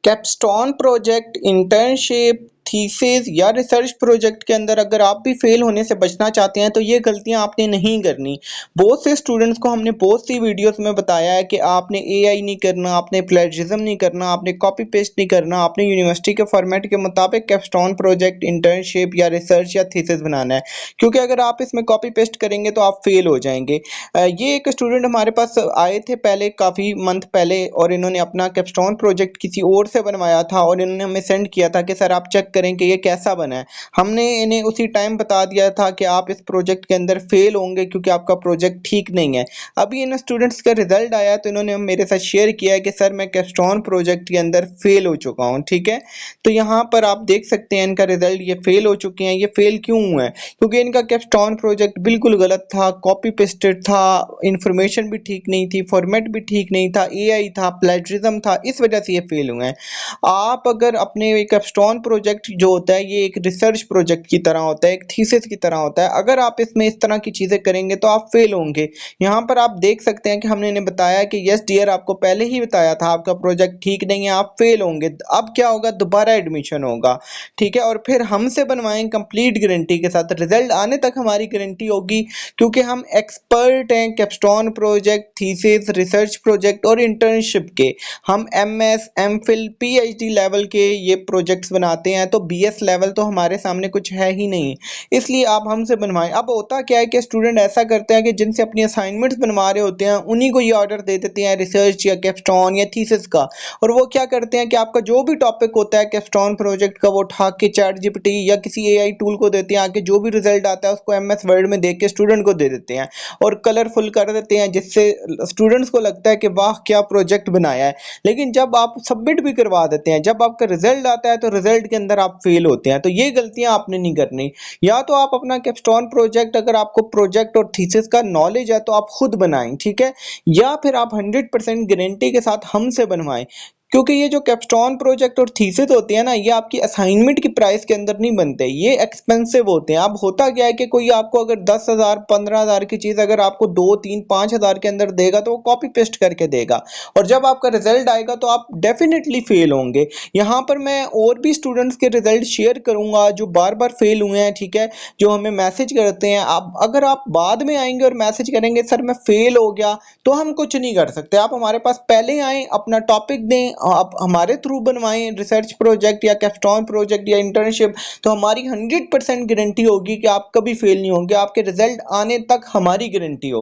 Capstone project, internship, thesis या research project के अंदर अगर आप भी फेल होने से बचना चाहते हैं तो ये गलतियां आपने नहीं करनी। बहुत से स्टूडेंट्स को हमने बहुत सी वीडियोस में बताया है कि आपने एआई नहीं करना, आपने प्लेजरिज्म नहीं करना, आपने कॉपी पेस्ट नहीं करना, आपने यूनिवर्सिटी के फॉर्मेट के मुताबिक कैपस्टोन प्रोजेक्ट, इंटर्नशिप या रिसर्च या थीसिस बनाना है, क्योंकि अगर आप इसमें कॉपी पेस्ट करेंगे तो आप फेल हो जाएंगे। ये एक स्टूडेंट हमारे पास आए थे पहले, काफ़ी मंथ पहले, और इन्होंने अपना कैपस्टोन प्रोजेक्ट किसी और से बनवाया था और इन्होंने हमें सेंड किया था कि सर आप चेक करें कि ये कैसा बना है। हमने इन्हें उसी टाइम बता दिया था कि आप इस प्रोजेक्ट के अंदर फेल होंगे क्योंकि आपका प्रोजेक्ट ठीक नहीं है। अभी इन स्टूडेंट्स का रिजल्ट आया तो इन्होंने मेरे साथ शेयर किया है कि सर मैं कैपस्टोन प्रोजेक्ट के अंदर फेल हो चुका हूँ। ठीक है, तो यहाँ पर आप देख सकते हैं इनका रिजल्ट, ये फेल हो चुके हैं। ये फेल क्यों हुए हैं? क्योंकि इनका कैपस्टोन प्रोजेक्ट बिल्कुल गलत था, कॉपी पेस्टेड था, इंफॉर्मेशन भी ठीक नहीं थी, फॉर्मेट भी ठीक नहीं था, एआई था, प्लेजरिज्म था, इस वजह से ये फेल हुए हैं। आप अगर अपने एक कैपस्टोन प्रोजेक्ट जो होता है ये एक रिसर्च प्रोजेक्ट की तरह होता है, एक थीसिस की तरह होता है, अगर आप इसमें इस तरह की चीजें करेंगे तो आप फेल होंगे। यहाँ पर आप देख सकते हैं कि हमने इन्हें बताया कि यस डियर, आपको पहले ही बताया था आपका प्रोजेक्ट ठीक नहीं है, आप फेल होंगे। अब क्या होगा, दोबारा एडमिशन होगा। ठीक है, और फिर हमसे बनवाएं कंप्लीट गारंटी के साथ, रिजल्ट आने तक हमारी गारंटी होगी, क्योंकि हम एक्सपर्ट हैं capstone project, thesis, research project और इंटर्नशिप के। हम एमएस, एमफिल, पीएचडी लेवल के ये प्रोजेक्ट्स बनाते हैं, तो बीएस लेवल तो हमारे सामने कुछ है ही नहीं, इसलिए आप हमसे बनवाएं। अब होता क्या है कि स्टूडेंट ऐसा करते हैं कि जिनसे अपनी असाइनमेंट्स बनवा रहे होते हैं उन्हीं को ये ऑर्डर दे देते हैं रिसर्च या कैपस्टोन या थीसिस का, और वो क्या करते हैं कि आपका जो भी टॉपिक होता है कैपस्टोन प्रोजेक्ट का वो उठा के चैट जीपीटी या किसी एआई टूल को देते हैं, आके जो भी रिजल्ट आता है उसको एमएस वर्ड में देख के स्टूडेंट को दे देते हैं और कलरफुल कर देते हैं, जिससे स्टूडेंट्स को लगता है कि वाह क्या प्रोजेक्ट बनाया है। लेकिन जब आप सबमिट भी करवा देते हैं, जब आपका रिजल्ट आता है तो रिजल्ट के अंदर आप फेल होते हैं। तो ये गलतियां आपने नहीं करनी। या तो आप अपना कैपस्टोन प्रोजेक्ट, अगर आपको प्रोजेक्ट और थीसिस का नॉलेज है तो आप खुद बनाएं, ठीक है, या फिर आप 100% गारंटी के साथ हमसे बनवाएं, क्योंकि ये जो कैपस्टोन प्रोजेक्ट और थीसिस होती है ना, ये आपकी असाइनमेंट की प्राइस के अंदर नहीं बनते, ये एक्सपेंसिव होते हैं। अब होता क्या है कि कोई आपको अगर 10,000 15,000 की चीज अगर आपको 2 3 5,000 के अंदर देगा तो वो कॉपी पेस्ट करके देगा, और जब आपका रिजल्ट आएगा तो आप डेफिनेटली फेल होंगे। यहाँ पर मैं और भी स्टूडेंट्स के रिजल्ट शेयर करूंगा जो बार बार फेल हुए हैं, ठीक है, जो हमें मैसेज करते हैं। आप अगर आप बाद में आएंगे और मैसेज करेंगे सर मैं फेल हो गया, तो हम कुछ नहीं कर सकते। आप हमारे पास पहले आएं, अपना टॉपिक दें, आप हमारे थ्रू बनवाएं रिसर्च प्रोजेक्ट या कैपस्टोन प्रोजेक्ट या इंटर्नशिप, तो हमारी 100% गारंटी होगी कि आप कभी फेल नहीं होंगे, आपके रिजल्ट आने तक हमारी गारंटी होगी।